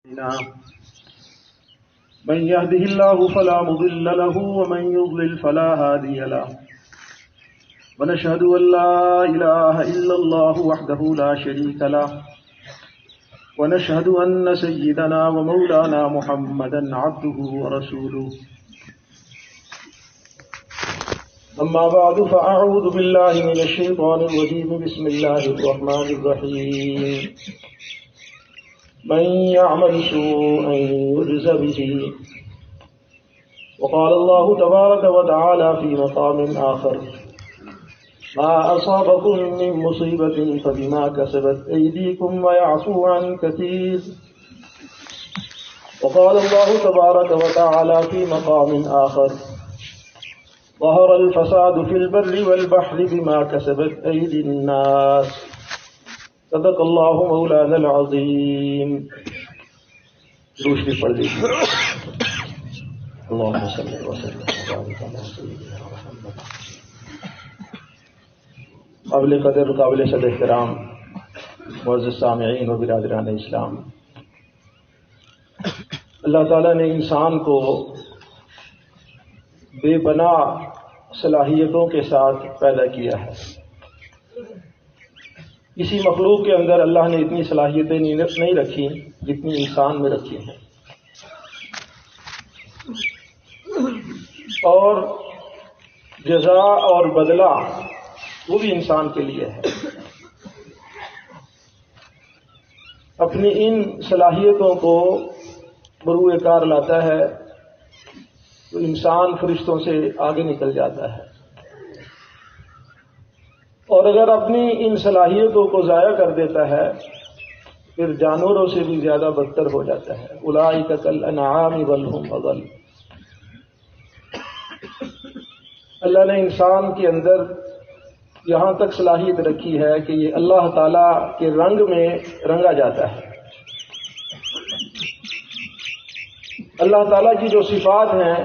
من يهده الله فلا مضل له ومن يضلل فلا هادي له ونشهد أن لا إله إلا الله وحده لا شريك له ونشهد أن سيدنا ومولانا محمدا عبده ورسوله أما بعد فأعوذ بالله من الشيطان الرجيم بسم الله الرحمن الرحيم من يعمل سوءا يجز به وقال الله تبارك وتعالى في مقام آخر ما أصابكم من مصيبة فبما كسبت أيديكم ويعفو عن كثير وقال الله تبارك وتعالى في مقام آخر ظهر الفساد في البر والبحر بما كسبت أيدي الناس صدق اللہ مولانا العظیم. روشنی پڑھ لیجیے. اللہم صلی وسلم وبارک علی سیدنا محمد. قابل قدر قابل صد احترام معزز سامعین و برادران اسلام، اللہ تعالیٰ نے انسان کو بے پناہ صلاحیتوں کے ساتھ پیدا کیا ہے. کسی مخلوق کے اندر اللہ نے اتنی صلاحیتیں نہیں رکھی جتنی انسان میں رکھی ہیں، اور جزا اور بدلہ وہ بھی انسان کے لیے ہے. اپنی ان صلاحیتوں کو بروئے کار لاتا ہے تو انسان فرشتوں سے آگے نکل جاتا ہے، اور اگر اپنی ان صلاحیتوں کو ضائع کر دیتا ہے پھر جانوروں سے بھی زیادہ بدتر ہو جاتا ہے. اولئک کالانعام بل ھم اضل. اللہ نے انسان کے اندر یہاں تک صلاحیت رکھی ہے کہ یہ اللہ تعالی کے رنگ میں رنگا جاتا ہے. اللہ تعالی کی جو صفات ہیں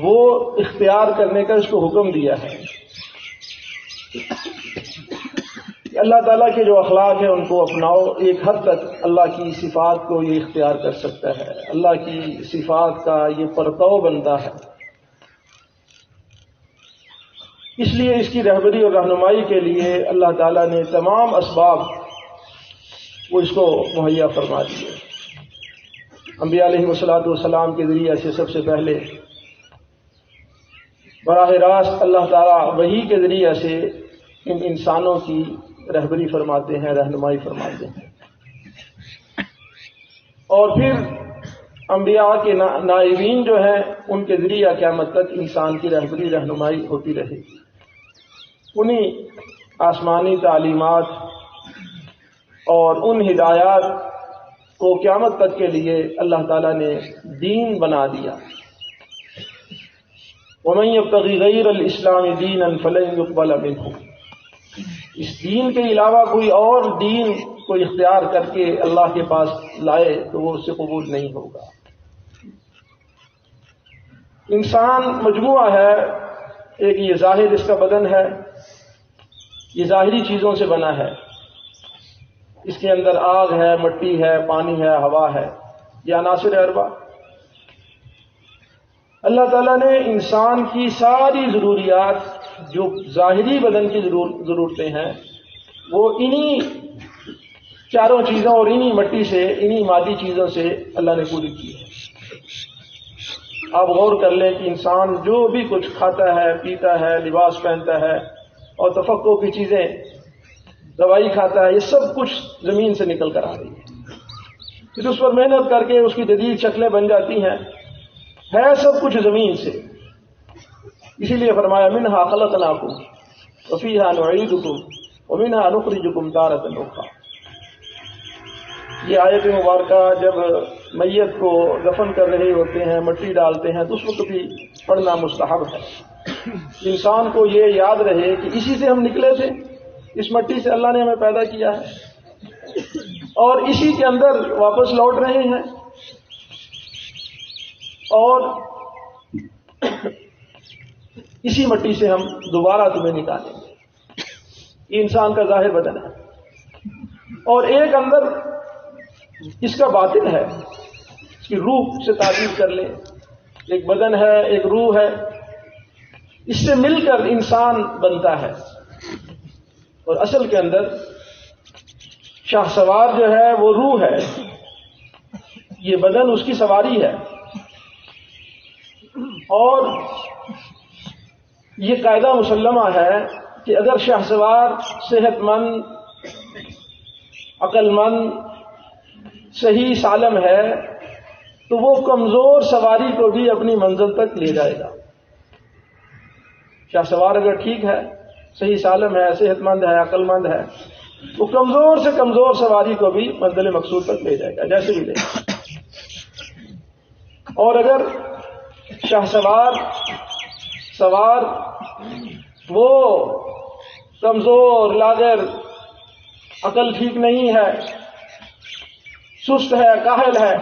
وہ اختیار کرنے کا اس کو حکم دیا ہے. اللہ تعالیٰ کے جو اخلاق ہیں ان کو اپناؤ. ایک حد تک اللہ کی صفات کو یہ اختیار کر سکتا ہے، اللہ کی صفات کا یہ پرتو بنتا ہے. اس لیے اس کی رہبری اور رہنمائی کے لیے اللہ تعالیٰ نے تمام اسباب وہ اس کو مہیا فرما دیے. انبیاء علیہ والسلام کے ذریعے سے سب سے پہلے براہ راست اللہ تعالیٰ وحی کے ذریعے سے ان انسانوں کی رہبری فرماتے ہیں، رہنمائی فرماتے ہیں، اور پھر انبیاء کے نائبین جو ہیں ان کے ذریعہ قیامت تک انسان کی رہبری رہنمائی ہوتی رہے گی. انہی آسمانی تعلیمات اور ان ہدایات کو قیامت تک کے لیے اللہ تعالیٰ نے دین بنا دیا. وَمَن يَبْتَغِ غَيْرَ الْإِسْلَامِ دِينًا فَلَن يُقْبَلَ مِنْهُ. اس دین کے علاوہ کوئی اور دین کو اختیار کر کے اللہ کے پاس لائے تو وہ اس سے قبول نہیں ہوگا. انسان مجموعہ ہے، ایک یہ ظاہر اس کا بدن ہے، یہ ظاہری چیزوں سے بنا ہے. اس کے اندر آگ ہے، مٹی ہے، پانی ہے، ہوا ہے، یہ عناصر اربع. اللہ تعالیٰ نے انسان کی ساری ضروریات جو ظاہری بدن کی ضرورتیں ہیں وہ انہی چاروں چیزوں اور انہی مٹی سے، انہی مادی چیزوں سے اللہ نے پوری کی ہے. آپ غور کر لیں کہ انسان جو بھی کچھ کھاتا ہے، پیتا ہے، لباس پہنتا ہے اور تفقع کی چیزیں، دوائی کھاتا ہے، یہ سب کچھ زمین سے نکل کر آ رہی ہے. پھر اس پر محنت کر کے اس کی جدید شکلیں بن جاتی ہیں، ہے سب کچھ زمین سے. اسی لیے فرمایا منہا خلقناکم وفیہا نعیدکم ومنہا نخرجکم تارۃ اخری. یہ آیت مبارکہ جب میت کو دفن کر رہے ہوتے ہیں، مٹی ڈالتے ہیں، تو اس وقت بھی پڑھنا مستحب ہے. انسان کو یہ یاد رہے کہ اسی سے ہم نکلے تھے، اس مٹی سے اللہ نے ہمیں پیدا کیا ہے اور اسی کے اندر واپس لوٹ رہے ہیں، اور اسی مٹی سے ہم دوبارہ تمہیں نکالیں گے. یہ انسان کا ظاہر بدن ہے. اور ایک اندر اس کا باطن ہے، اس کی روح سے تعبیر کر لیں، ایک بدن ہے، ایک روح ہے، اس سے مل کر انسان بنتا ہے. اور اصل کے اندر شاہ سوار جو ہے وہ روح ہے، یہ بدن اس کی سواری ہے. اور یہ قاعدہ مسلمہ ہے کہ اگر شاہ سوار صحت مند، عقل مند، صحیح سالم ہے تو وہ کمزور سواری کو بھی اپنی منزل تک لے جائے گا. شاہ سوار اگر ٹھیک ہے، صحیح سالم ہے، صحت مند ہے، عقل مند ہے، وہ کمزور سے کمزور سواری کو بھی منزل مقصود تک لے جائے گا، جیسے بھی لے جائے. اور اگر شاہ سوار وہ کمزور، لاغر، عقل ٹھیک نہیں ہے، سست ہے، کاہل ہے،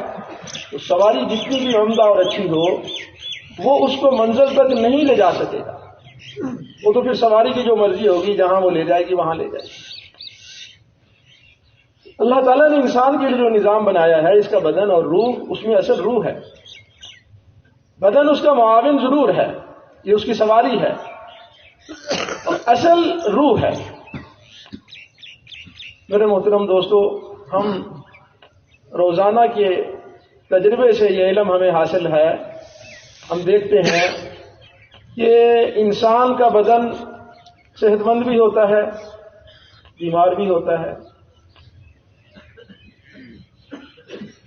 تو سواری جتنی بھی عمدہ اور اچھی ہو وہ اس کو منزل تک نہیں لے جا سکے گا. وہ تو پھر سواری کی جو مرضی ہوگی، جہاں وہ لے جائے گی وہاں لے جائے گی. اللہ تعالیٰ نے انسان کے لیے جو نظام بنایا ہے، اس کا بدن اور روح، اس میں اصل روح ہے. بدن اس کا معاون ضرور ہے، یہ اس کی سواری ہے، اور اصل روح ہے. میرے محترم دوستو، ہم روزانہ کے تجربے سے یہ علم ہمیں حاصل ہے. ہم دیکھتے ہیں کہ انسان کا بدن صحت مند بھی ہوتا ہے، بیمار بھی ہوتا ہے،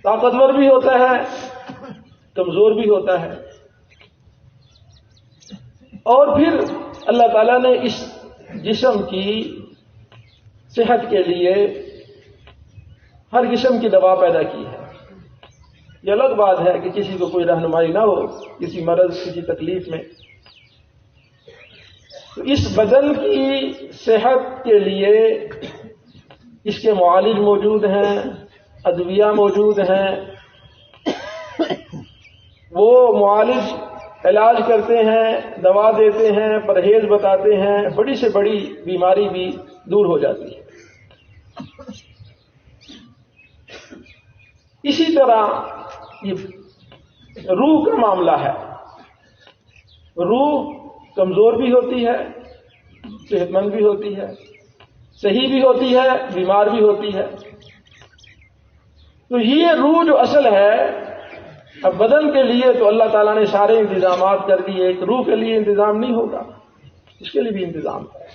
طاقتور بھی ہوتا ہے، کمزور بھی ہوتا ہے. اور پھر اللہ تعالیٰ نے اس جسم کی صحت کے لیے ہر قسم کی دوا پیدا کی ہے. یہ الگ بات ہے کہ کسی کو کوئی رہنمائی نہ ہو کسی مرض، کسی تکلیف میں. تو اس بدن کی صحت کے لیے اس کے معالج موجود ہیں، ادویہ موجود ہیں. وہ معالج علاج کرتے ہیں، دوا دیتے ہیں، پرہیز بتاتے ہیں، بڑی سے بڑی بیماری بھی دور ہو جاتی ہے. اسی طرح یہ روح کا معاملہ ہے. روح کمزور بھی ہوتی ہے، صحت مند بھی ہوتی ہے، صحیح بھی ہوتی ہے، بیمار بھی ہوتی ہے. تو یہ روح جو اصل ہے، اب بدن کے لیے تو اللہ تعالیٰ نے سارے انتظامات کر دیے، ایک روح کے لیے انتظام نہیں ہوگا، اس کے لیے بھی انتظام ہے.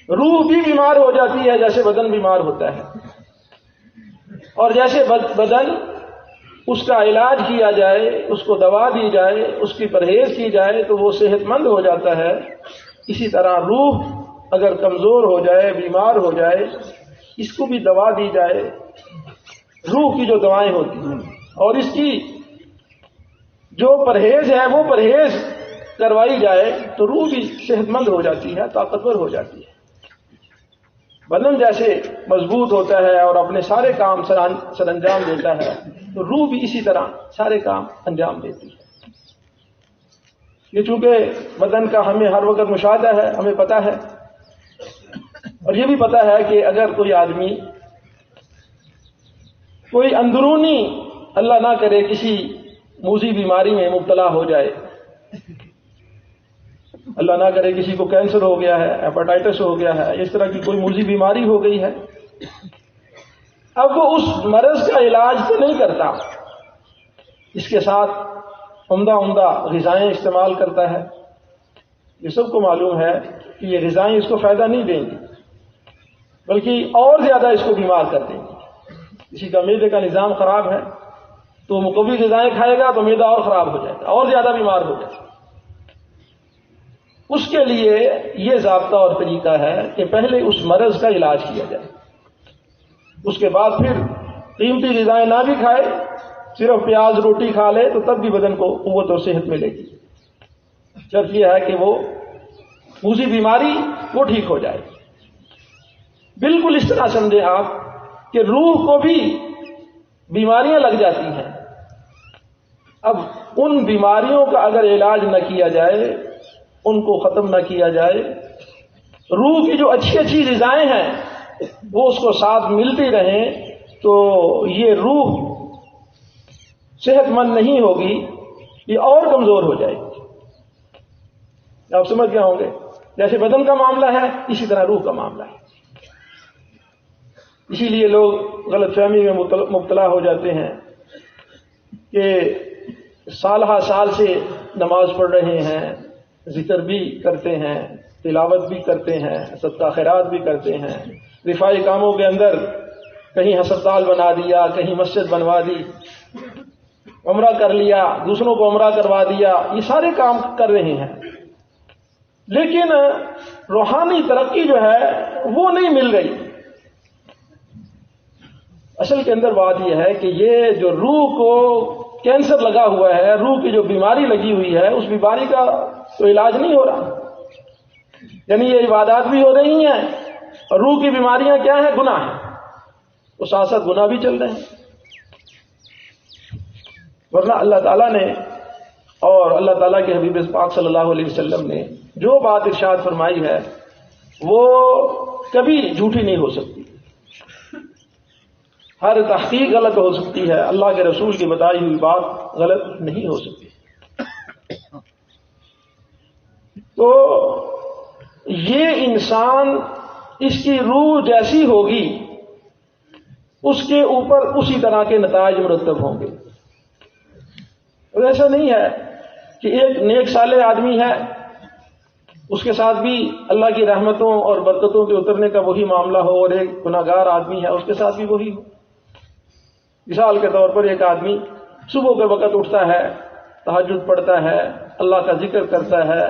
روح بھی بیمار ہو جاتی ہے جیسے بدن بیمار ہوتا ہے، اور جیسے بدن اس کا علاج کیا جائے، اس کو دوا دی جائے، اس کی پرہیز کی جائے تو وہ صحت مند ہو جاتا ہے. اسی طرح روح اگر کمزور ہو جائے، بیمار ہو جائے، اس کو بھی دوا دی جائے، روح کی جو دوائیں ہوتی ہیں، اور اس کی جو پرہیز ہے وہ پرہیز کروائی جائے تو روح بھی صحت مند ہو جاتی ہے، طاقتور ہو جاتی ہے. بدن جیسے مضبوط ہوتا ہے اور اپنے سارے کام سر انجام دیتا ہے، تو روح بھی اسی طرح سارے کام انجام دیتی ہے. یہ چونکہ بدن کا ہمیں ہر وقت مشاہدہ ہے، ہمیں پتہ ہے، اور یہ بھی پتہ ہے کہ اگر کوئی آدمی کوئی اندرونی، اللہ نہ کرے، کسی موذی بیماری میں مبتلا ہو جائے، اللہ نہ کرے کسی کو کینسر ہو گیا ہے، ہیپاٹائٹس ہو گیا ہے، اس طرح کی کوئی موذی بیماری ہو گئی ہے، اب وہ اس مرض کا علاج تو نہیں کرتا، اس کے ساتھ عمدہ غذائیں استعمال کرتا ہے. یہ سب کو معلوم ہے کہ یہ غذائیں اس کو فائدہ نہیں دیں گی، بلکہ اور زیادہ اس کو بیمار کر دیں گی. کسی کا معدے کا نظام خراب ہے تو مقوی غذائیں کھائے گا تو معدہ اور خراب ہو جائے گا، اور زیادہ بیمار ہو جائے گا. اس کے لیے یہ ضابطہ اور طریقہ ہے کہ پہلے اس مرض کا علاج کیا جائے، اس کے بعد پھر قیمتی غذائیں نہ بھی کھائے، صرف پیاز روٹی کھا لے تو تب بھی بدن کو قوت اور صحت ملے گی. شرط یہ ہے کہ وہ موذی بیماری وہ ٹھیک ہو جائے. بالکل اس طرح سمجھے آپ کہ روح کو بھی بیماریاں لگ جاتی ہیں. اب ان بیماریوں کا اگر علاج نہ کیا جائے، ان کو ختم نہ کیا جائے، روح کی جو اچھی غذائیں ہیں وہ اس کو ساتھ ملتی رہیں، تو یہ روح صحت مند نہیں ہوگی، یہ اور کمزور ہو جائے گی۔ آپ سمجھ گئے ہوں گے، جیسے بدن کا معاملہ ہے اسی طرح روح کا معاملہ ہے۔ اسی لیے لوگ غلط فہمی میں مبتلا ہو جاتے ہیں کہ سالہ سال سے نماز پڑھ رہے ہیں، ذکر بھی کرتے ہیں، تلاوت بھی کرتے ہیں، صدقہ خیرات بھی کرتے ہیں، رفائی کاموں کے اندر کہیں ہسپتال بنا دیا، کہیں مسجد بنوا دی، عمرہ کر لیا، دوسروں کو عمرہ کروا دیا، یہ سارے کام کر رہے ہیں، لیکن روحانی ترقی جو ہے وہ نہیں مل رہی۔ اصل کے اندر بات یہ ہے کہ یہ جو روح کو کینسر لگا ہوا ہے، روح کی جو بیماری لگی ہوئی ہے، اس بیماری کا تو علاج نہیں ہو رہا۔ یعنی یہ عبادات بھی ہو رہی ہیں اور روح کی بیماریاں کیا ہیں؟ گناہ ہیں، وہ ساتھ ساتھ گناہ بھی چل رہے ہیں۔ ورنہ اللہ تعالیٰ نے اور اللہ تعالیٰ کے حبیب پاک صلی اللہ علیہ وسلم نے جو بات ارشاد فرمائی ہے وہ کبھی جھوٹی نہیں ہو سکتی، ہر تحقیق غلط ہو سکتی ہے، اللہ کے رسول کی بتائی ہوئی بات غلط نہیں ہو سکتی۔ تو یہ انسان، اس کی روح جیسی ہوگی اس کے اوپر اسی طرح کے نتائج مرتب ہوں گے۔ اور ایسا نہیں ہے کہ ایک نیک صالح آدمی ہے، اس کے ساتھ بھی اللہ کی رحمتوں اور برکتوں کے اترنے کا وہی معاملہ ہو، اور ایک گناہگار آدمی ہے اس کے ساتھ بھی وہی ہو۔ مثال کے طور پر ایک آدمی صبح کے وقت اٹھتا ہے، تہجد پڑھتا ہے، اللہ کا ذکر کرتا ہے،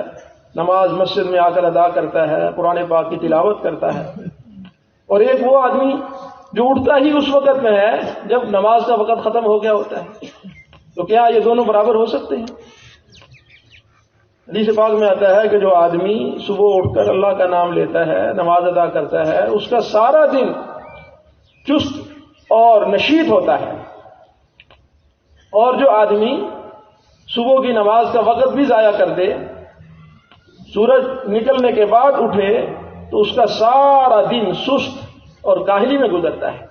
نماز مسجد میں آ کر ادا کرتا ہے، قرآن پاک کی تلاوت کرتا ہے، اور ایک وہ آدمی جو اٹھتا ہی اس وقت میں ہے جب نماز کا وقت ختم ہو گیا ہوتا ہے، تو کیا یہ دونوں برابر ہو سکتے ہیں؟ حدیث پاک میں آتا ہے کہ جو آدمی صبح اٹھ کر اللہ کا نام لیتا ہے، نماز ادا کرتا ہے، اس کا سارا دن چست اور نشیط ہوتا ہے، اور جو آدمی صبح کی نماز کا وقت بھی ضائع کر دے، سورج نکلنے کے بعد اٹھے، تو اس کا سارا دن سست اور کاہلی میں گزرتا ہے۔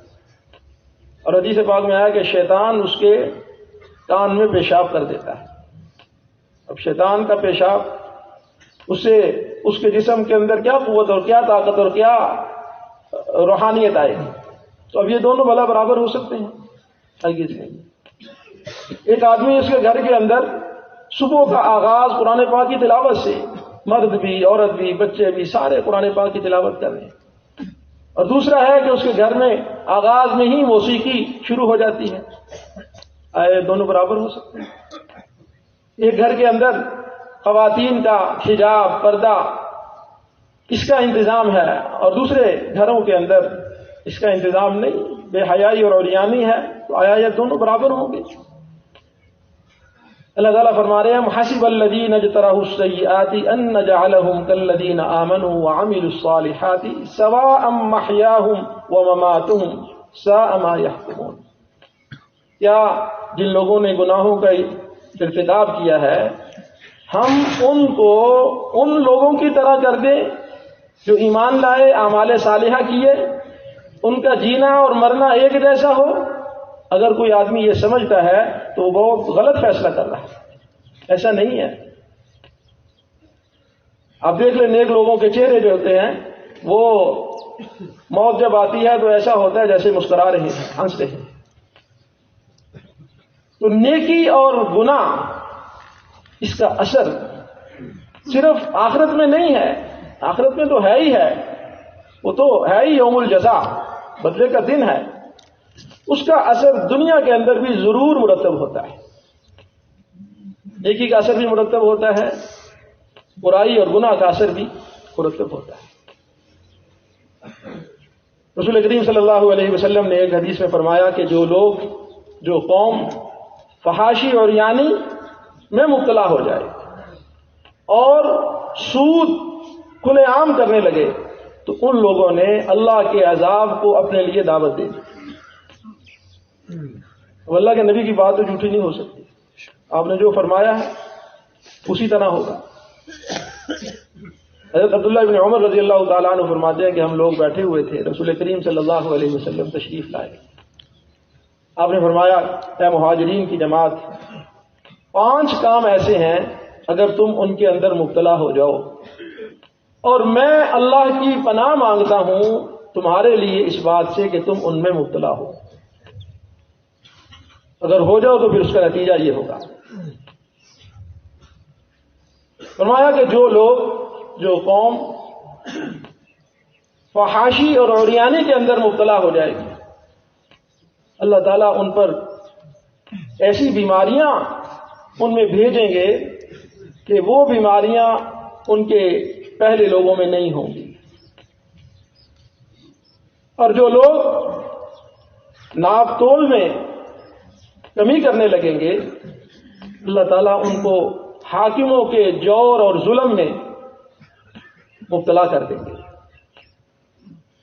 اور حدیث پاک میں آیا کہ شیطان اس کے کان میں پیشاب کر دیتا ہے۔ اب شیطان کا پیشاب اسے اس کے جسم کے اندر کیا قوت اور کیا طاقت اور کیا روحانیت آئے گی؟ تو اب یہ دونوں بھلا برابر ہو سکتے ہیں؟ ہرگز نہیں۔ ایک آدمی اس کے گھر کے اندر صبح کا آغاز قرآن پاک کی تلاوت سے، مرد بھی عورت بھی بچے بھی سارے قرآن پاک کی تلاوت کر رہے ہیں، اور دوسرا ہے کہ اس کے گھر میں آغاز میں ہی موسیقی شروع ہو جاتی ہے۔ آئے دونوں برابر ہو سکتے ہیں؟ ایک گھر کے اندر خواتین کا حجاب پردہ اس کا انتظام ہے، اور دوسرے گھروں کے اندر اس کا انتظام نہیں، بے حیائی اور عریانی ہے، تو آیا یہ دونوں برابر ہوں گے؟ اللہ تعالیٰ فرما رہے ہیں حسب الذین اجترحوا السیئات ان نجعلهم کالذین آمنوا وعملوا الصالحات سواء محیاهم ومماتهم ساء ما یحکمون۔ کیا جن لوگوں نے گناہوں کا ارتکاب کیا ہے ہم ان کو ان لوگوں کی طرح کر دیں جو ایمان لائے، اعمال صالحہ کیے، ان کا جینا اور مرنا ایک جیسا ہو؟ اگر کوئی آدمی یہ سمجھتا ہے تو وہ بہت غلط فیصلہ کر رہا ہے، ایسا نہیں ہے۔ آپ دیکھ لیں نیک لوگوں کے چہرے جو ہوتے ہیں وہ موت جب آتی ہے تو ایسا ہوتا ہے جیسے مسکرا رہے ہیں، ہنس رہے ہیں۔ تو نیکی اور گناہ اس کا اثر صرف آخرت میں نہیں ہے، آخرت میں تو ہے ہی ہے، وہ تو ہے ہی یوم الجزا، بدلے کا دن ہے، اس کا اثر دنیا کے اندر بھی ضرور مرتب ہوتا ہے۔ نیکی کا اثر بھی مرتب ہوتا ہے، برائی اور گناہ کا اثر بھی مرتب ہوتا ہے۔ رسول کریم صلی اللہ علیہ وسلم نے ایک حدیث میں فرمایا کہ جو قوم فحاشی اور یعنی میں مبتلا ہو جائے اور سود کھلے عام کرنے لگے تو ان لوگوں نے اللہ کے عذاب کو اپنے لیے دعوت دے دی۔ اب اللہ کے نبی کی بات تو جھوٹی نہیں ہو سکتی، آپ نے جو فرمایا ہے اسی طرح ہوگا۔ حضرت عبداللہ بن عمر رضی اللہ تعالیٰ عنہ فرماتے ہیں کہ ہم لوگ بیٹھے ہوئے تھے، رسول کریم صلی اللہ علیہ وسلم تشریف لائے آپ نے فرمایا اے مہاجرین کی جماعت، 5 کام ایسے ہیں اگر تم ان کے اندر مبتلا ہو جاؤ، اور میں اللہ کی پناہ مانگتا ہوں تمہارے لیے اس بات سے کہ تم ان میں مبتلا ہو۔ اگر ہو جاؤ تو پھر اس کا نتیجہ یہ ہوگا۔ فرمایا کہ جو قوم فحاشی اور عریانی کے اندر مبتلا ہو جائے گی، اللہ تعالیٰ ان پر ایسی بیماریاں ان میں بھیجیں گے کہ وہ بیماریاں ان کے پہلے لوگوں میں نہیں ہوں گی، اور جو لوگ ناپ تول میں کمی کرنے لگیں گے اللہ تعالیٰ ان کو حاکموں کے جور اور ظلم میں مبتلا کر دیں گے،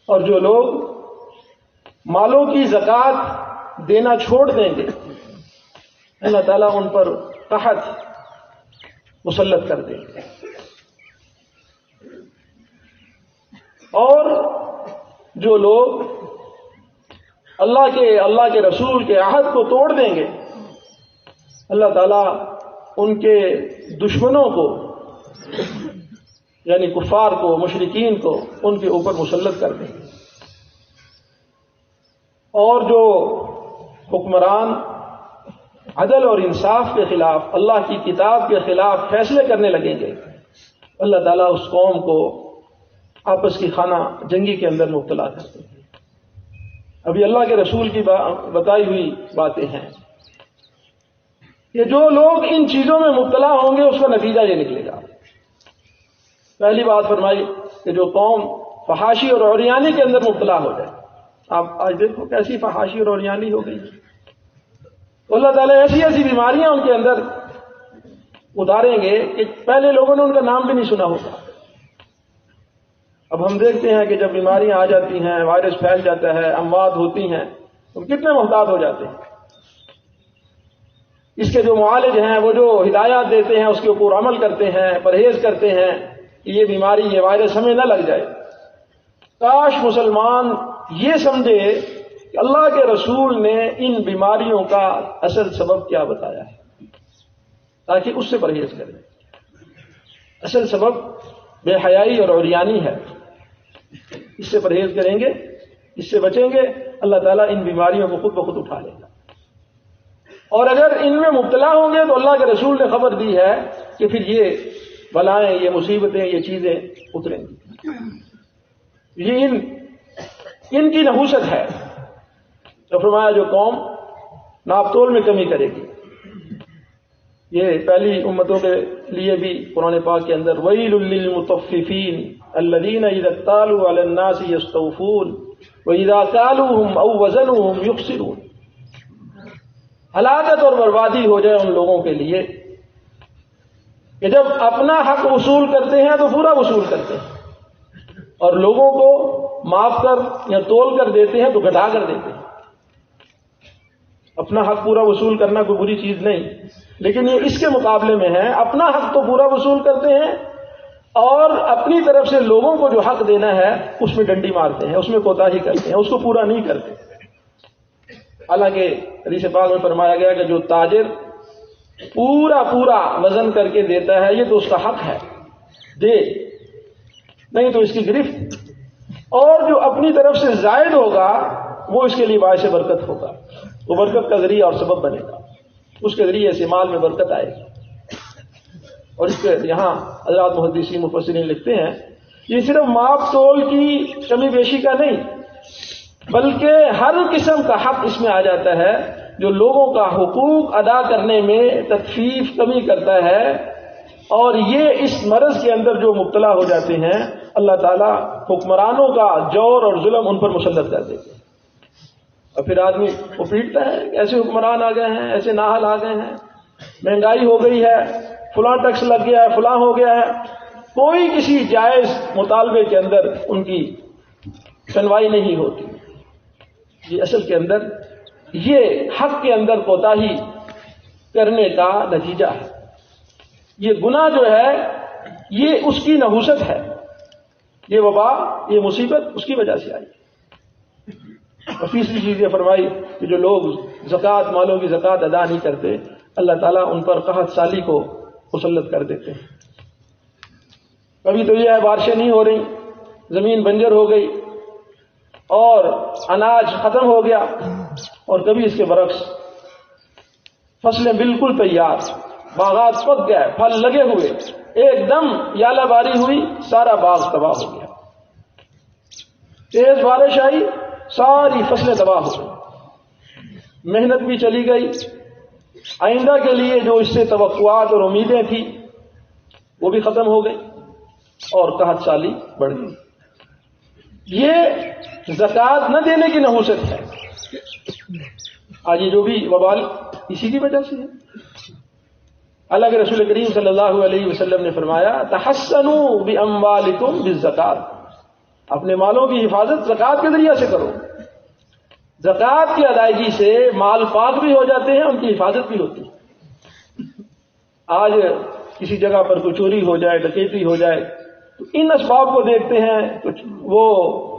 اور جو لوگ مالوں کی زکوٰۃ دینا چھوڑ دیں گے اللہ تعالیٰ ان پر قحط مسلط کر دیں گے، اور جو لوگ اللہ کے رسول کے عہد کو توڑ دیں گے اللہ تعالیٰ ان کے دشمنوں کو یعنی کفار کو، مشرکین کو ان کے اوپر مسلط کر دیں گے، اور جو حکمران عدل اور انصاف کے خلاف، اللہ کی کتاب کے خلاف فیصلے کرنے لگیں گے اللہ تعالیٰ اس قوم کو آپس کی خانہ جنگی کے اندر مبتلا کر دیں گے۔ ابھی اللہ کے رسول کی بتائی ہوئی باتیں ہیں کہ جو لوگ ان چیزوں میں مبتلا ہوں گے اس کا نتیجہ یہ نکلے گا۔ پہلی بات فرمائی کہ جو قوم فحاشی اور عریانی کے اندر مبتلا ہو جائے، آپ آج دیکھو کیسی فحاشی اور عریانی ہو گئی، تو اللہ تعالیٰ ایسی ایسی بیماریاں ان کے اندر اتاریں گے کہ پہلے لوگوں نے ان کا نام بھی نہیں سنا ہوگا۔ اب ہم دیکھتے ہیں کہ جب بیماریاں آ جاتی ہیں، وائرس پھیل جاتا ہے، اموات ہوتی ہیں، تو کتنے محتاط ہو جاتے ہیں۔ اس کے جو معالج ہیں وہ جو ہدایات دیتے ہیں اس کے اوپر عمل کرتے ہیں، پرہیز کرتے ہیں کہ یہ بیماری، یہ وائرس ہمیں نہ لگ جائے۔ کاش مسلمان یہ سمجھے کہ اللہ کے رسول نے ان بیماریوں کا اصل سبب کیا بتایا ہے تاکہ اس سے پرہیز کریں۔ اصل سبب بے حیائی اور عریانی ہے، اس سے پرہیز کریں گے، اس سے بچیں گے، اللہ تعالیٰ ان بیماریوں کو خود بخود اٹھا لے گا۔ اور اگر ان میں مبتلا ہوں گے تو اللہ کے رسول نے خبر دی ہے کہ پھر یہ بلائیں، یہ مصیبتیں، یہ چیزیں اتریں گی۔ یہ ان کی نحوست ہے۔ تو فرمایا جو قوم ناپ تول میں کمی کرے گی، یہ پہلی امتوں کے لیے بھی قرآن پاک کے اندر ویل للمطففین الذین اذا اکتالوا علی الناس یستوفون واذا کالوہم او وزنوہم یخسرون، ہلاکت اور بربادی ہو جائے ان لوگوں کے لیے کہ جب اپنا حق وصول کرتے ہیں تو پورا وصول کرتے ہیں، اور لوگوں کو معاف کر یا تول کر دیتے ہیں تو گھٹا کر دیتے ہیں۔ اپنا حق پورا وصول کرنا کوئی بری چیز نہیں، لیکن یہ اس کے مقابلے میں ہے، اپنا حق تو پورا وصول کرتے ہیں اور اپنی طرف سے لوگوں کو جو حق دینا ہے اس میں ڈنڈی مارتے ہیں، اس میں کوتاہی کرتے ہیں، اس کو پورا نہیں کرتے۔ حالانکہ حدیث پاک میں فرمایا گیا کہ جو تاجر پورا وزن کر کے دیتا ہے یہ تو اس کا حق ہے، دے، نہیں تو اس کی گرفت، اور جو اپنی طرف سے زائد ہوگا وہ اس کے لیے باعث برکت ہوگا، وہ برکت کا ذریعہ اور سبب بنے گا، اس کے ذریعے سے مال میں برکت آئے گی۔ اور اس کے یہاں حضرات محدثین مفسرین لکھتے ہیں یہ صرف ماپ تول کی کمی بیشی کا نہیں بلکہ ہر قسم کا حق اس میں آ جاتا ہے جو لوگوں کا حقوق ادا کرنے میں تخفیف کمی کرتا ہے، اور یہ اس مرض کے اندر جو مبتلا ہو جاتے ہیں اللہ تعالیٰ حکمرانوں کا جور اور ظلم ان پر مسلط کر دیتے ہیں۔ اور پھر آدمی وہ پیٹتا ہے کہ ایسے حکمران آ گئے ہیں، ایسے نااہل آ گئے ہیں، مہنگائی ہو گئی ہے، فلاں ٹیکس لگ گیا ہے، فلاں ہو گیا ہے، کوئی کسی جائز مطالبے کے اندر ان کی سنوائی نہیں ہوتی۔ یہ اصل کے اندر یہ حق کے اندر کوتاہی کرنے کا نتیجہ ہے۔ یہ گناہ جو ہے یہ اس کی نحوست ہے، یہ وبا، یہ مصیبت اس کی وجہ سے آئی۔ اور تیسری چیز یہ فرمائی کہ جو لوگ زکوٰۃ، مالوں کی زکوٰۃ ادا نہیں کرتے، اللہ تعالیٰ ان پر قحط سالی کو مسلط کر دیتے ہیں۔ کبھی تو یہ ہے بارشیں نہیں ہو رہی، زمین بنجر ہو گئی اور اناج ختم ہو گیا، اور کبھی اس کے برعکس فصلیں بالکل تیار، باغات پک گئے، پھل لگے ہوئے، ایک دم یالہ باری ہوئی، سارا باغ تباہ ہو گیا، تیز بارش آئی، ساری فصلیں تباہ ہو گئی، محنت بھی چلی گئی، آئندہ کے لیے جو اس سے توقعات اور امیدیں تھیں وہ بھی ختم ہو گئی، اور قحط سالی بڑھ گئی۔ یہ زکوٰۃ نہ دینے کی نحوست ہے۔ آج یہ جو بھی وبال اسی کی وجہ سے ہے۔ اللہ کے رسول کریم صلی اللہ علیہ وسلم نے فرمایا تحسنوا باموالکم بالزکوٰۃ، اپنے مالوں کی حفاظت زکوٰۃ کے ذریعے سے کرو۔ زکوٰۃ کی ادائیگی سے مال پاک بھی ہو جاتے ہیں، ان کی حفاظت بھی ہوتی ہے۔ آج کسی جگہ پر کوئی چوری ہو جائے، ڈکیتی ہو جائے، تو ان اسباب کو دیکھتے ہیں، کچھ وہ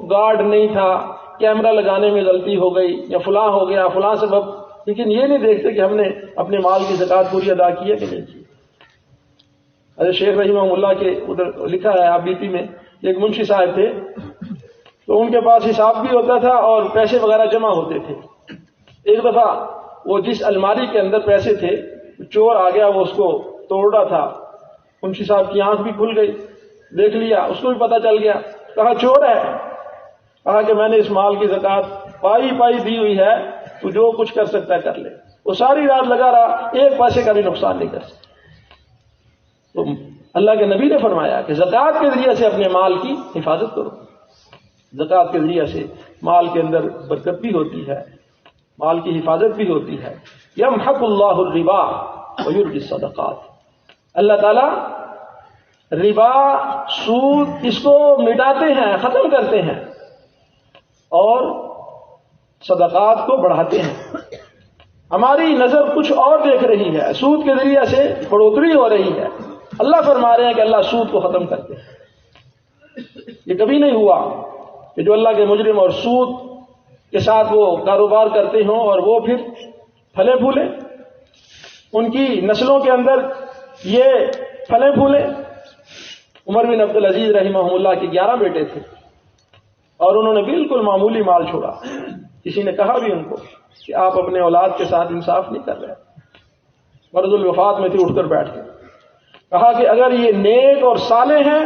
گارڈ نہیں تھا، کیمرہ لگانے میں غلطی ہو گئی، یا فلاں ہو گیا، فلاں سبب، لیکن یہ نہیں دیکھتے کہ ہم نے اپنے مال کی زکوٰۃ پوری ادا کی ہے کہ نہیں کی۔ حضرت شیخ رحمہ اللہ کے ادھر لکھا ہے آپ بیتی میں، ایک منشی صاحب تھے، تو ان کے پاس حساب بھی ہوتا تھا اور پیسے وغیرہ جمع ہوتے تھے۔ ایک دفعہ وہ جس الماری کے اندر پیسے تھے، چور آ گیا، وہ اس کو توڑ رہا تھا، منشی صاحب کی آنکھ بھی کھل گئی، دیکھ لیا، اس کو بھی پتہ چل گیا، کہا چور ہے، کہا کہ میں نے اس مال کی زکوٰۃ پائی دی ہوئی ہے، تو جو کچھ کر سکتا ہے کر لے۔ وہ ساری رات لگا رہا، ایک پیسے کا بھی نقصان نہیں کر سکتا۔ تو اللہ کے نبی نے فرمایا کہ زکوٰۃ کے ذریعے سے اپنے مال کی حفاظت کرو۔ زکوٰۃ کے ذریعے سے مال کے اندر برکت بھی ہوتی ہے، مال کی حفاظت بھی ہوتی ہے۔ یمحق اللہ الربا ویربی الصدقات، اللہ تعالیٰ ربا، سود، اس کو مٹاتے ہیں، ختم کرتے ہیں، اور صدقات کو بڑھاتے ہیں۔ ہماری نظر کچھ اور دیکھ رہی ہے، سود کے ذریعے سے بڑھوتری ہو رہی ہے، اللہ فرما رہے ہیں کہ اللہ سود کو ختم کرتے ہیں۔ یہ کبھی نہیں ہوا کہ جو اللہ کے مجرم اور سود کے ساتھ وہ کاروبار کرتے ہوں اور وہ پھر پھلے پھولے، ان کی نسلوں کے اندر یہ پھلے پھولے۔ عمر بن عبد العزیز رحمہ اللہ کے 11 بیٹے تھے، اور انہوں نے بالکل معمولی مال چھوڑا۔ کسی نے کہا بھی ان کو کہ آپ اپنے اولاد کے ساتھ انصاف نہیں کر رہے۔ مرض الوفات میں تھے، اٹھ کر بیٹھ گئے، کہا کہ اگر یہ نیک اور صالح ہیں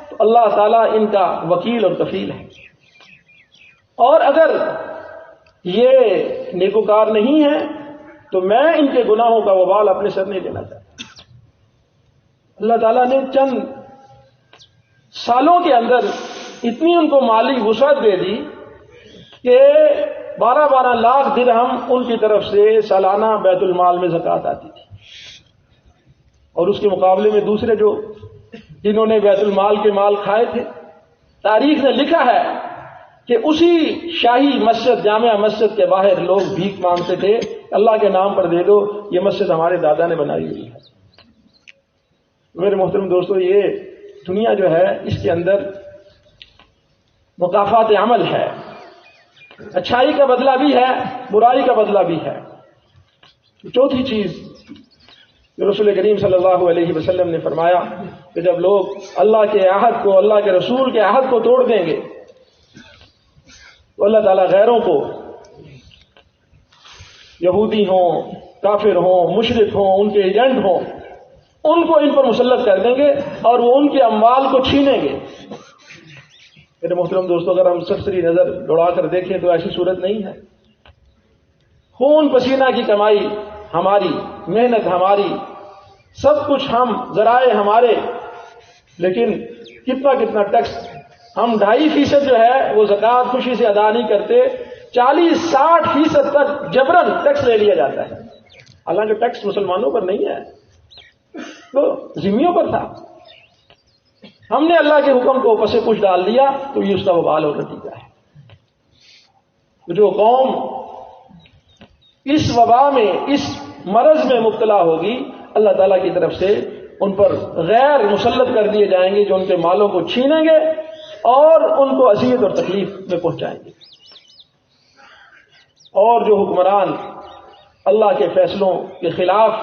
تو اللہ تعالیٰ ان کا وکیل اور کفیل ہے، اور اگر یہ نیکوکار نہیں ہیں تو میں ان کے گناہوں کا وبال اپنے سر نہیں لینا چاہتا۔ اللہ تعالیٰ نے چند سالوں کے اندر اتنی ان کو مالی وسعت دے دی کہ 12 لاکھ درہم ان کی طرف سے سالانہ بیت المال میں زکوٰۃ آتی تھی، اور اس کے مقابلے میں دوسرے جو جنہوں نے بیت المال کے مال کھائے تھے، تاریخ نے لکھا ہے کہ اسی شاہی مسجد، جامع مسجد کے باہر لوگ بھیک مانگتے تھے، اللہ کے نام پر دے دو، یہ مسجد ہمارے دادا نے بنائی ہوئی ہے۔ میرے محترم دوستو، یہ دنیا جو ہے اس کے اندر مکافات عمل ہے، اچھائی کا بدلہ بھی ہے، برائی کا بدلہ بھی ہے۔ چوتھی چیز جو رسول کریم صلی اللہ علیہ وسلم نے فرمایا کہ جب لوگ اللہ کے عہد کو، اللہ کے رسول کے عہد کو توڑ دیں گے تو اللہ تعالیٰ غیروں کو، یہودی ہوں، کافر ہوں، مشرک ہوں، ان کے ایجنٹ ہوں، ان کو ان پر مسلط کر دیں گے اور وہ ان کے اموال کو چھینیں گے۔ میرے محترم دوستو، اگر ہم سرسری نظر دوڑا کر دیکھیں تو ایسی صورت نہیں ہے۔ خون پسینہ کی کمائی ہماری، محنت ہماری، سب کچھ ہم، ذرائع ہمارے، لیکن کتنا ٹیکس ہم 2.5% جو ہے وہ زکوٰۃ خوشی سے ادا نہیں کرتے، 40-60% تک جبرن ٹیکس لے لیا جاتا ہے، حالانکہ ٹیکس مسلمانوں پر نہیں ہے، تو ذمیوں پر تھا۔ ہم نے اللہ کے حکم کو پس پش ڈال دیا تو یہ اس کا وبال اور نتیجہ ہے۔ جو قوم اس وبا میں، اس مرض میں مبتلا ہوگی، اللہ تعالیٰ کی طرف سے ان پر غیر مسلط کر دیے جائیں گے جو ان کے مالوں کو چھینیں گے اور ان کو اذیت اور تکلیف میں پہنچائیں گے۔ اور جو حکمران اللہ کے فیصلوں کے خلاف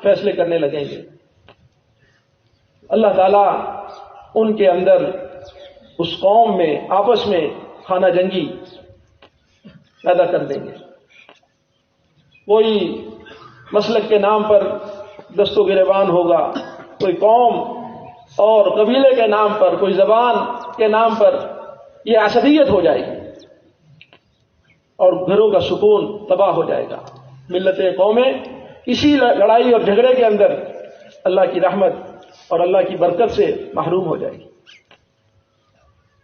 فیصلے کرنے لگیں گے، اللہ تعالیٰ ان کے اندر اس قوم میں آپس میں خانہ جنگی پیدا کر دیں گے. کوئی مسلک کے نام پر دست و گریبان ہوگا، کوئی قوم اور قبیلے کے نام پر، کوئی زبان کے نام پر یہ عصبیت ہو جائے گی اور گھروں کا سکون تباہ ہو جائے گا. ملتیں، قومیں اسی لڑائی اور جھگڑے کے اندر اللہ کی رحمت اور اللہ کی برکت سے محروم ہو جائے گی.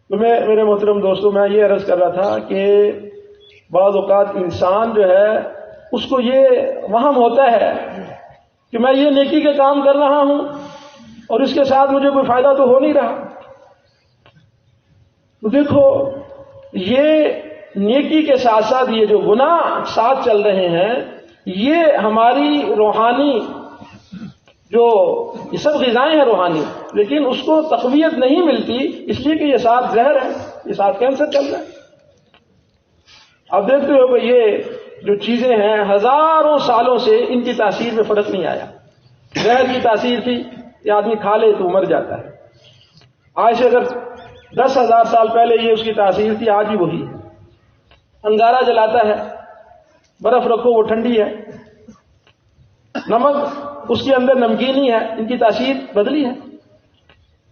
تو میرے محترم دوستوں، میں یہ عرض کر رہا تھا کہ بعض اوقات انسان جو ہے اس کو یہ وہم ہوتا ہے کہ میں یہ نیکی کے کام کر رہا ہوں اور اس کے ساتھ مجھے کوئی فائدہ تو ہو نہیں رہا. تو دیکھو، یہ نیکی کے ساتھ ساتھ یہ جو گناہ ساتھ چل رہے ہیں، یہ ہماری روحانی جو یہ سب غذائیں ہیں روحانی، لیکن اس کو تقویت نہیں ملتی اس لیے کہ یہ ساتھ زہر ہے، یہ ساتھ کینسر چل رہا ہے. آپ دیکھتے ہو کہ یہ جو چیزیں ہیں ہزاروں سالوں سے ان کی تاثیر میں فرق نہیں آیا. زہر کی تاثیر تھی، یہ آدمی کھا لے تو مر جاتا ہے. آج سے اگر 10,000 سال پہلے یہ اس کی تاثیر تھی، آج بھی وہی ہے. انگارہ جلاتا ہے، برف رکھو وہ ٹھنڈی ہے، نمک اس کے اندر نمکینی ہے، ان کی تاثیر بدلی ہے.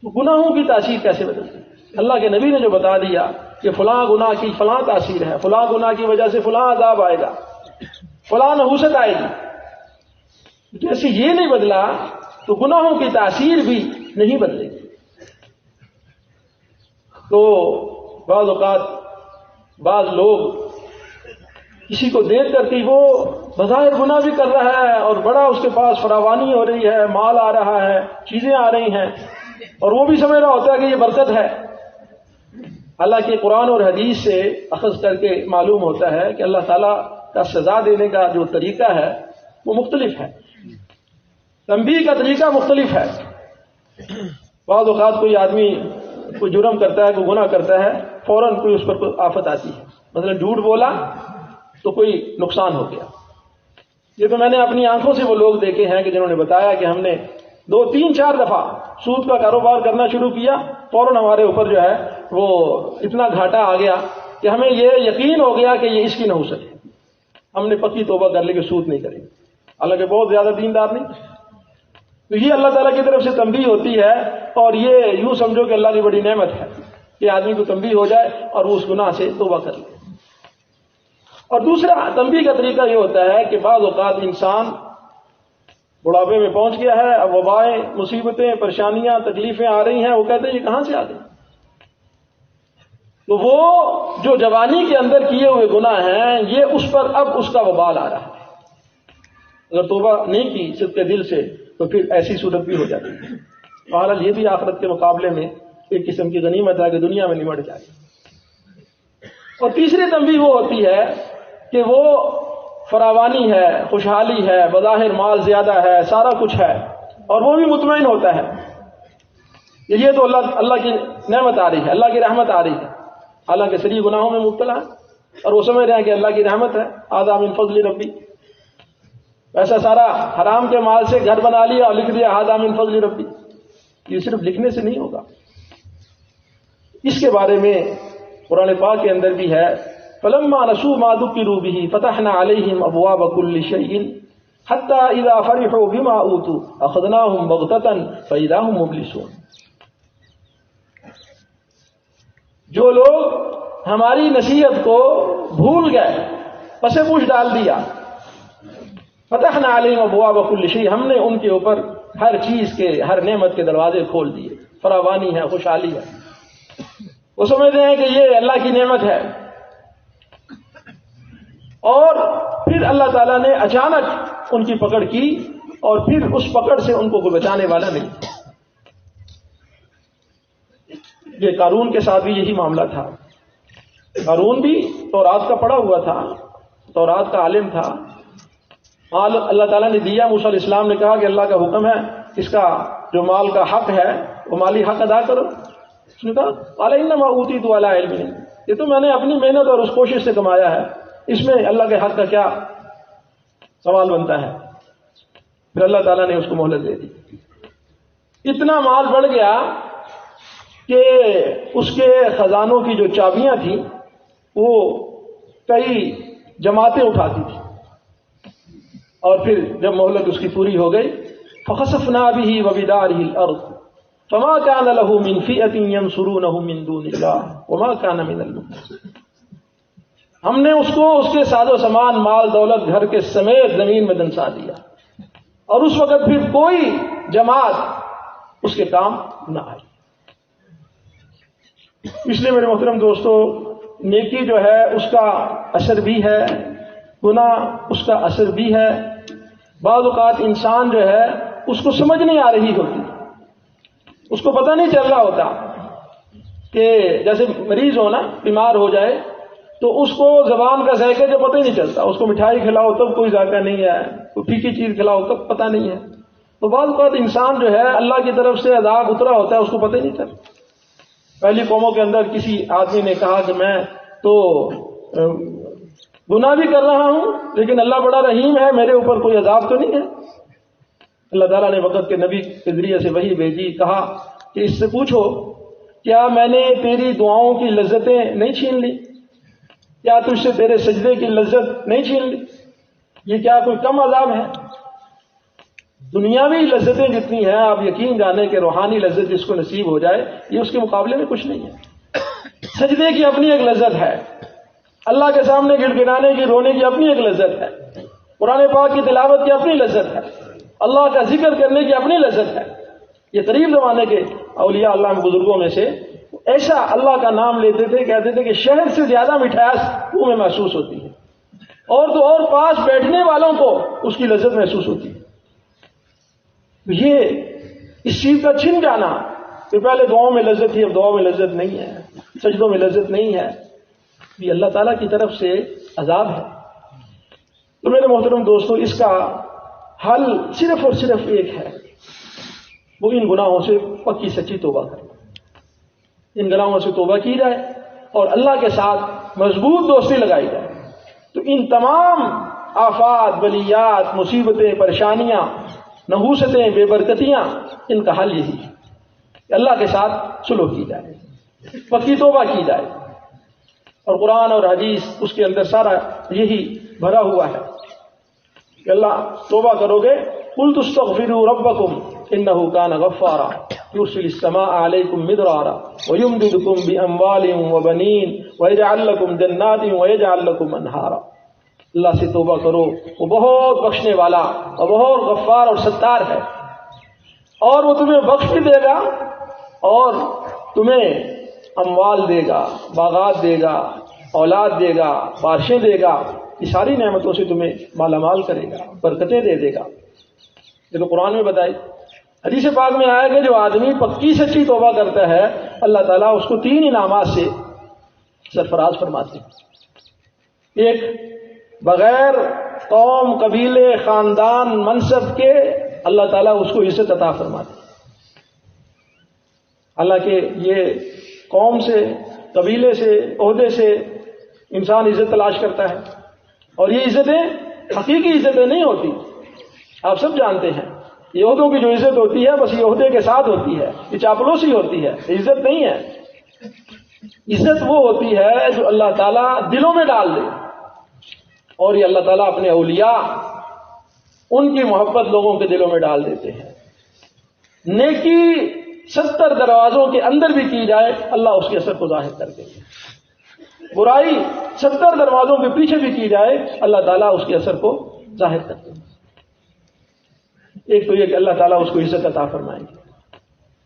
تو گناہوں کی تاثیر کیسے بدلتی؟ اللہ کے نبی نے جو بتا دیا کہ فلاں گناہ کی فلاں تاثیر ہے، فلاں گناہ کی وجہ سے فلاں عذاب آئے گا، فلاں نحوست آئے گی. جیسے یہ نہیں بدلا تو گناہوں کی تاثیر بھی نہیں بدلے گی. تو بعض اوقات بعض لوگ کسی کو دیکھ کر کے وہ بظاہر گناہ بھی کر رہا ہے اور بڑا اس کے پاس فراوانی ہو رہی ہے، مال آ رہا ہے، چیزیں آ رہی ہیں، اور وہ بھی سمجھ رہا ہوتا ہے کہ یہ برکت ہے. اللہ کے قرآن اور حدیث سے اخذ کر کے معلوم ہوتا ہے کہ اللہ تعالیٰ کا سزا دینے کا جو طریقہ ہے وہ مختلف ہے، تنبیہ کا طریقہ مختلف ہے. بعض اوقات کوئی آدمی کوئی جرم کرتا ہے، کوئی گناہ کرتا ہے، فوراً کوئی اس پر کوئی آفت آتی ہے، مثلا جھوٹ بولا تو کوئی نقصان ہو گیا. یہ تو میں نے اپنی آنکھوں سے وہ لوگ دیکھے ہیں کہ جنہوں نے بتایا کہ ہم نے 2, 3, 4 دفعہ سود کا کاروبار کرنا شروع کیا، فوراً ہمارے اوپر جو ہے وہ اتنا گھاٹا آ گیا کہ ہمیں یہ یقین ہو گیا کہ یہ اس کی نحوست ہے. ہم نے پکی توبہ کر لی کہ سود نہیں کریں گے، حالانکہ بہت زیادہ دیندار نہیں. تو یہ اللہ تعالیٰ کی طرف سے تنبیہ ہوتی ہے، اور یہ یوں سمجھو کہ اللہ کی بڑی نعمت ہے کہ آدمی کو تنبیہ ہو جائے اور وہ اس گناہ سے توبہ کر لے. اور دوسرا تنبیہ کا طریقہ یہ ہوتا ہے کہ بعض اوقات انسان بڑھاپے میں پہنچ گیا ہے، اب وبائیں، مصیبتیں، پریشانیاں، تکلیفیں آ رہی ہیں، وہ کہتے ہیں یہ کہاں سے آ گئی؟ تو وہ جو جوانی کے اندر کیے ہوئے گناہ ہیں، یہ اس پر اب اس کا وبال آ رہا ہے. اگر توبہ نہیں کی صدق کے دل سے تو پھر ایسی صورت بھی ہو جاتی ہے. بہرحال یہ بھی آخرت کے مقابلے میں ایک قسم کی غنیمت ہے کہ دنیا میں نمٹ جائے. اور تیسری تنبیہ وہ ہوتی ہے کہ وہ فراوانی ہے، خوشحالی ہے، بظاہر مال زیادہ ہے، سارا کچھ ہے، اور وہ بھی مطمئن ہوتا ہے یہ تو اللہ کی نعمت آ رہی ہے، اللہ کی رحمت آ رہی ہے، حالانکہ شرعی گناہوں میں مبتلا ہے اور وہ سمجھ رہے ہیں کہ اللہ کی رحمت ہے، ھذا من فضل ربی. ایسا سارا حرام کے مال سے گھر بنا لیا اور لکھ دیا ھذا من فضل ربی. یہ صرف لکھنے سے نہیں ہوگا. اس کے بارے میں قرآن پاک کے اندر بھی ہے، فَلَمَّا نَسُوا مَا ذُكِّرُوا بِهِ فَتَحْنَا عَلَيْهِمْ أَبْوَابَ كُلِّ شَيْءٍ حَتَّى إِذَا فَرِحُوا بِمَا أُوتُوا أَخَذْنَاهُمْ بَغْتَةً فَإِذَا هُمْ مُبْلِسُونَ. جو لوگ ہماری نصیحت کو بھول گئے، پس پوچھ ڈال دیا، فتحنا علیہم ابواب کل شیء، ہم نے ان کے اوپر ہر چیز کے، ہر نعمت کے دروازے کھول دیے. فراوانی ہے، خوشحالی ہے، وہ سمجھتے ہیں کہ یہ اللہ کی نعمت ہے. اور پھر اللہ تعالیٰ نے اچانک ان کی پکڑ کی اور پھر اس پکڑ سے ان کو کوئی بچانے والا نہیں. یہ قارون کے ساتھ بھی یہی معاملہ تھا. قارون بھی تورات کا پڑھا ہوا تھا، تورات کا عالم تھا. مال اللہ تعالیٰ نے دیا، موسیٰ علیہ السلام نے کہا کہ اللہ کا حکم ہے اس کا جو مال کا حق ہے وہ مالی حق ادا کرو. اس نے کہا قال انما اوتیت علی علم، یہ تو میں نے اپنی محنت اور اس کوشش سے کمایا ہے. اس میں اللہ کے حق کا کیا سوال بنتا ہے؟ پھر اللہ تعالیٰ نے اس کو مہلت دے دی. اتنا مال بڑھ گیا کہ اس کے خزانوں کی جو چابیاں تھیں وہ کئی جماعتیں اٹھاتی تھیں. اور پھر جب مہلت اس کی پوری ہو گئی فخسفنا به وبداره الارض فما كان له من فئة ينصرونه من دون الله وما كان من المنتصرين. ہم نے اس کو اس کے ساز و سامان مال دولت گھر کے سمیت زمین میں دنسا دیا اور اس وقت پھر کوئی جماعت اس کے کام نہ آئی. اس لیے میرے محترم دوستو نیکی جو ہے اس کا اثر بھی ہے, گناہ اس کا اثر بھی ہے. بعض اوقات انسان جو ہے اس کو سمجھ نہیں آ رہی ہوتی, اس کو پتہ نہیں چل رہا ہوتا کہ جیسے مریض ہو نا, بیمار ہو جائے تو اس کو زبان کا ذائقہ جو پتہ ہی نہیں چلتا. اس کو مٹھائی کھلاؤ تب کوئی ذائقہ نہیں ہے, کوئی پھیکی چیز کھلاؤ تب پتہ نہیں ہے. تو بعض اوقات انسان جو ہے اللہ کی طرف سے عذاب اترا ہوتا ہے اس کو پتہ ہی نہیں چلتا. پہلی قوموں کے اندر کسی آدمی نے کہا کہ میں تو گناہ بھی کر رہا ہوں لیکن اللہ بڑا رحیم ہے, میرے اوپر کوئی عذاب تو نہیں ہے. اللہ تعالیٰ نے وقت کے نبی کے ذریعے سے وحی بھیجی, کہا کہ اس سے پوچھو کیا میں نے تیری دعاؤں کی لذتیں نہیں چھین لی, کیا تجھ سے تیرے سجدے کی لذت نہیں چھین لی؟ یہ کیا کوئی کم عذاب ہے؟ دنیاوی لذتیں جتنی ہیں آپ یقین جانے کہ روحانی لذت جس کو نصیب ہو جائے یہ اس کے مقابلے میں کچھ نہیں ہے. سجدے کی اپنی ایک لذت ہے, اللہ کے سامنے گڑ گڑانے کی رونے کی اپنی ایک لذت ہے, قرآن پاک کی تلاوت کی اپنی لذت ہے, اللہ کا ذکر کرنے کی اپنی لذت ہے. یہ قریب زمانے کے اولیاء اللہ میں بزرگوں میں سے ایسا اللہ کا نام لیتے تھے, کہتے تھے کہ شہد سے زیادہ مٹھاس منہ میں محسوس ہوتی ہے, اور تو اور پاس بیٹھنے والوں کو اس کی لذت محسوس ہوتی ہے. یہ اس چیز کا چھن جانا کہ پہلے دعاؤں میں لذت تھی اب دعاؤں میں لذت نہیں ہے, سجدوں میں لذت نہیں ہے, یہ اللہ تعالیٰ کی طرف سے عذاب ہے. تو میرے محترم دوستو اس کا حل صرف اور صرف ایک ہے, وہ ان گناہوں سے پکی سچی توبہ کرنا. ان گناہوں سے توبہ کی جائے اور اللہ کے ساتھ مضبوط دوستی لگائی جائے تو ان تمام آفات, بلیات, مصیبتیں, پریشانیاں, نحوستیں, بے برکتیاں, ان کا حل یہی ہے کہ اللہ کے ساتھ سلوک کی جائے, پکی توبہ کی جائے. اور قرآن اور حدیث اس کے اندر سارا یہی بھرا ہوا ہے کہ اللہ توبہ کرو گے قُلْ تُسْتَغْفِرُوا رَبَّكُمْ إِنَّهُ كَانَ غَفَّارًا يُرْسِلِ السَّمَاءَ عَلَيْكُمْ مِدْرَارًا وَيُمْدِدْكُمْ بِأَمْوَالٍ وَبَنِينَ وَيَجْعَلْ لَكُمْ جَنَّاتٍ وَيَجْعَلْ لَكُمْ أَنْهَارًا. اللہ سے توبہ کرو, وہ بہت بخشنے والا اور بہت غفار اور ستار ہے, اور وہ تمہیں بخش بھی دے گا اور تمہیں اموال دے گا, باغات دے گا, اولاد دے گا, بارشیں دے گا, یہ ساری نعمتوں سے تمہیں مالا مال کرے گا, برکتیں دے دے گا. یہ تو قرآن میں بتائی. حدیث پاک میں آیا کہ جو آدمی پکی سچی توبہ کرتا ہے اللہ تعالیٰ اس کو 3 انعامات سے سرفراز فرماتے ہیں. ایک, بغیر قوم, قبیلے, خاندان, منصب کے اللہ تعالیٰ اس کو عزت عطا فرماتے ہیں. حالانکہ یہ قوم سے, قبیلے سے, عہدے سے انسان عزت تلاش کرتا ہے, اور یہ عزتیں حقیقی عزتیں نہیں ہوتی. آپ سب جانتے ہیں یہ عہدوں کی جو عزت ہوتی ہے بس یہ عہدے کے ساتھ ہوتی ہے, یہ چاپلوسی ہوتی ہے, یہ عزت نہیں ہے. عزت وہ ہوتی ہے جو اللہ تعالیٰ دلوں میں ڈال دے, اور یہ اللہ تعالیٰ اپنے اولیاء ان کی محبت لوگوں کے دلوں میں ڈال دیتے ہیں. نیکی 70 دروازوں کے اندر بھی کی جائے اللہ اس کے اثر کو ظاہر کر دے. برائی 70 دروازوں کے پیچھے بھی کی جائے اللہ تعالیٰ اس کے اثر کو ظاہر کر دے. ایک تو یہ کہ اللہ تعالیٰ اس کو عزت عطا فرمائیں گے,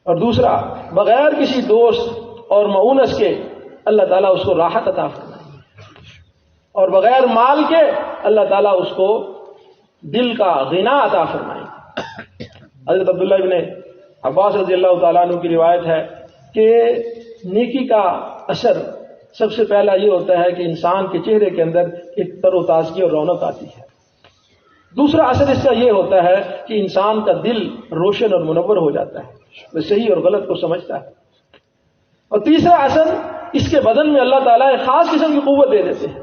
اور دوسرا بغیر کسی دوست اور مؤنس کے اللہ تعالیٰ اس کو راحت عطا فرمائیں گے, اور بغیر مال کے اللہ تعالیٰ اس کو دل کا غنا عطا فرمائیں گے. حضرت عبداللہ ابن عباس رضی اللہ تعالیٰ عنہ کی روایت ہے کہ نیکی کا اثر سب سے پہلا یہ ہوتا ہے کہ انسان کے چہرے کے اندر ایک تر و تازگی اور رونق آتی ہے. دوسرا اثر اس کا یہ ہوتا ہے کہ انسان کا دل روشن اور منور ہو جاتا ہے, وہ صحیح اور غلط کو سمجھتا ہے. اور تیسرا اثر اس کے بدن میں اللہ تعالیٰ ایک خاص قسم کی قوت دے دیتے ہیں.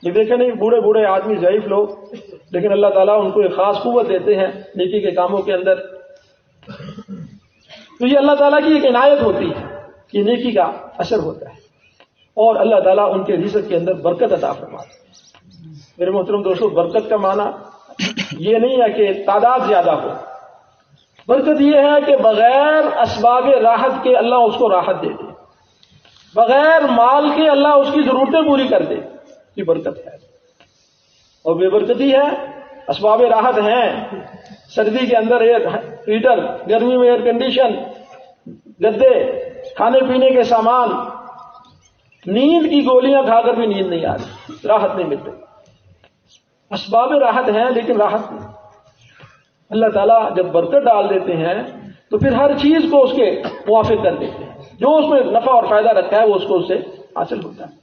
یہ دیکھیں نہیں بوڑھے بوڑھے آدمی ضعیف لوگ، لیکن اللہ تعالیٰ ان کو ایک خاص قوت دیتے ہیں نیکی کے کاموں کے اندر. تو یہ اللہ تعالیٰ کی ایک عنایت ہوتی ہے کہ نیکی کا اثر ہوتا ہے، اور اللہ تعالیٰ ان کے رزق کے اندر برکت عطا فرماتے ہیں. میرے محترم دوستوں، برکت کا معنی یہ نہیں ہے کہ تعداد زیادہ ہو. برکت یہ ہے کہ بغیر اسباب راحت کے اللہ اس کو راحت دے دے، بغیر مال کے اللہ اس کی ضرورتیں پوری کر دے. یہ برکت ہے. اور بے برکتی ہے، اسباب راحت ہیں، سردی کے اندر ایئر ہیٹر، گرمی میں ایئر کنڈیشن، گدے، کھانے پینے کے سامان، نیند کی گولیاں کھا کر بھی نیند نہیں آ رہی، راحت نہیں ملتی. اسباب راحت ہیں لیکن راحت نہیں. اللہ تعالیٰ جب برکت ڈال دیتے ہیں تو پھر ہر چیز کو اس کے موافق کر دیتے ہیں، جو اس میں نفع اور فائدہ رکھا ہے وہ اس کو اس سے حاصل ہوتا ہے.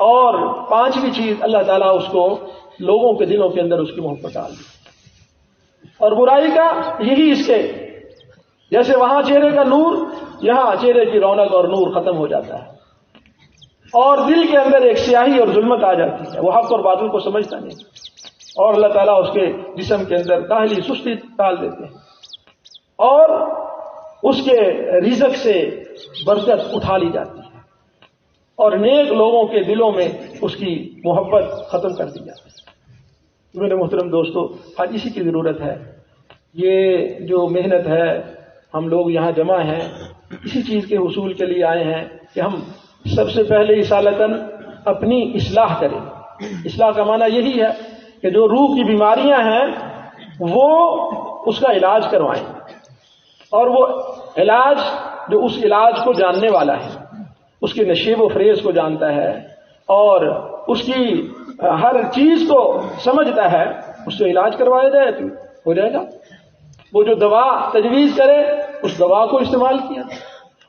اور پانچویں چیز، اللہ تعالیٰ اس کو لوگوں کے دلوں کے اندر اس کی محبت ڈال دی. اور برائی کا یہی اس کے جیسے وہاں چہرے کا نور، یہاں چہرے کی رونق اور نور ختم ہو جاتا ہے، اور دل کے اندر ایک سیاہی اور ظلمت آ جاتی ہے، وہ حق اور باطل کو سمجھتا نہیں، اور اللہ تعالیٰ اس کے جسم کے اندر کاہلی سستی ڈال دیتے ہیں، اور اس کے رزق سے برکت اٹھا لی جاتی ہے، اور نیک لوگوں کے دلوں میں اس کی محبت ختم کر دی جاتی ہے. میرے محترم دوستو، آج اسی کی ضرورت ہے. یہ جو محنت ہے، ہم لوگ یہاں جمع ہیں اسی چیز کے حصول کے لیے آئے ہیں کہ ہم سب سے پہلے اصالتاً اپنی اصلاح کریں. اصلاح کا معنی یہی ہے کہ جو روح کی بیماریاں ہیں وہ اس کا علاج کروائیں، اور وہ علاج جو اس علاج کو جاننے والا ہے، اس کے نشیب و فریز کو جانتا ہے اور اس کی ہر چیز کو سمجھتا ہے، اس سے علاج کروایا جائے تو ہو جائے گا. وہ جو دوا تجویز کرے اس دوا کو استعمال کیا،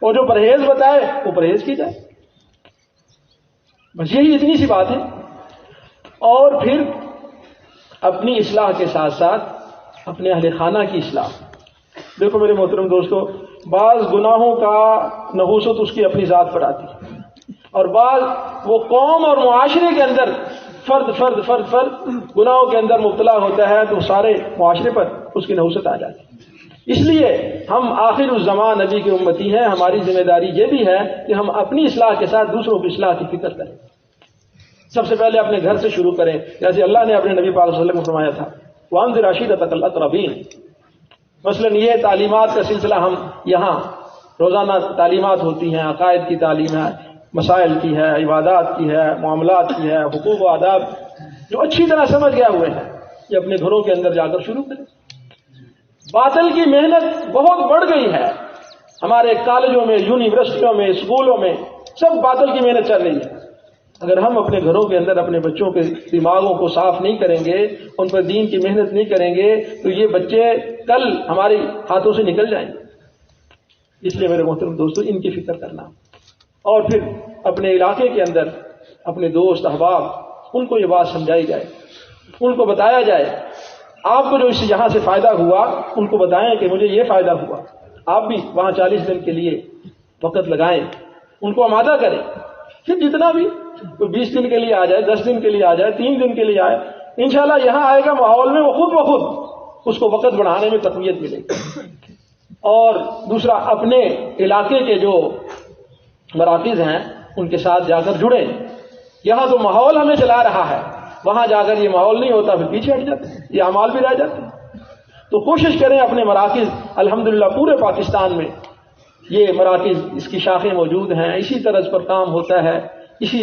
اور جو پرہیز بتائے وہ پرہیز کی جائے. بس یہی اتنی سی بات ہے. اور پھر اپنی اصلاح کے ساتھ ساتھ اپنے اہل خانہ کی اصلاح. دیکھو میرے محترم دوستو، بعض گناہوں کا نحوست اس کی اپنی ذات پر آتی ہے، اور بعض وہ قوم اور معاشرے کے اندر فرد گناہوں کے اندر مبتلا ہوتا ہے تو سارے معاشرے پر اس کی نحوست آ جاتی ہے. اس لیے ہم آخر الزمان نبی کے امتی ہیں، ہماری ذمہ داری یہ بھی ہے کہ ہم اپنی اصلاح کے ساتھ دوسروں کی اصلاح کی فکر کریں. سب سے پہلے اپنے گھر سے شروع کریں، جیسے اللہ نے اپنے نبی پاک صلی اللہ علیہ وسلم کو فرمایا تھا وَأَنذِرْ عَشِيرَتَكَ الْأَقْرَبِينَ. مثلاً یہ تعلیمات کا سلسلہ ہم یہاں روزانہ تعلیمات ہوتی ہیں، عقائد کی تعلیم ہے، مسائل کی ہے، عبادات کی ہے، معاملات کی ہے، حقوق و آداب جو اچھی طرح سمجھ گئے ہوئے ہیں، یہ اپنے گھروں کے اندر جا کر شروع کریں. باطل کی محنت بہت بڑھ گئی ہے، ہمارے کالجوں میں، یونیورسٹیوں میں، اسکولوں میں سب باطل کی محنت چل رہی ہے. اگر ہم اپنے گھروں کے اندر اپنے بچوں کے دماغوں کو صاف نہیں کریں گے، ان پر دین کی محنت نہیں کریں گے تو یہ بچے کل ہمارے ہاتھوں سے نکل جائیں گے. اس لیے میرے محترم دوستو ان کی فکر کرنا، اور پھر اپنے علاقے کے اندر اپنے دوست احباب ان کو یہ بات سمجھائی جائے، ان کو بتایا جائے. آپ کو جو اس سے یہاں سے فائدہ ہوا ان کو بتائیں کہ مجھے یہ فائدہ ہوا. آپ بھی وہاں 40 دن کے لیے وقت لگائیں، ان کو آمادہ کریں. پھر جتنا بھی کوئی 20 دن کے لیے آ جائے، 10 دن کے لیے آ جائے، 3 دن کے لیے آئے، انشاءاللہ یہاں آئے گا ماحول میں وہ خود بخود اس کو وقت بڑھانے میں تقویت ملے گی. اور دوسرا اپنے علاقے کے جو مراکز ہیں ان کے ساتھ جا کر جڑیں. یہاں تو ماحول ہمیں چلا رہا ہے، وہاں جا کر یہ ماحول نہیں ہوتا، پھر پیچھے ہٹ جاتے ہیں، یہ اعمال بھی رہ جاتے ہیں. تو کوشش کریں اپنے مراکز، الحمدللہ پورے پاکستان میں یہ مراکز، اس کی شاخیں موجود ہیں، اسی طرز پر کام ہوتا ہے، اسی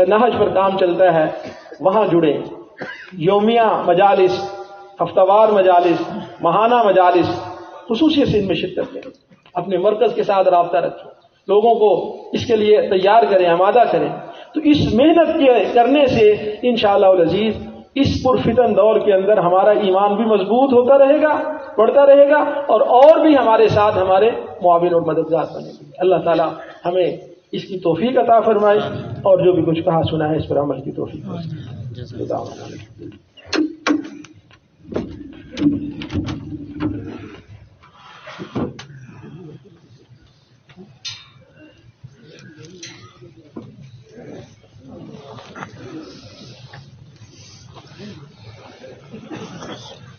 نہج پر کام چلتا ہے. وہاں جڑیں. یومیہ مجالس، ہفتہ وار مجالس، ماہانہ مجالس خصوصیت سے ان میں شرکت کریں. اپنے مرکز کے ساتھ رابطہ رکھیں، لوگوں کو اس کے لیے تیار کریں، آمادہ کریں. تو اس محنت کے کرنے سے انشاءاللہ العزیز اس پرفتن دور کے اندر ہمارا ایمان بھی مضبوط ہوتا رہے گا، بڑھتا رہے گا، اور بھی ہمارے ساتھ ہمارے معاون اور مددگار بنے گے. اللہ تعالی ہمیں اس کی توفیق عطا فرمائے، اور جو بھی کچھ کہا سنا ہے اس پر عمل کی توفیق فرمائے. بس.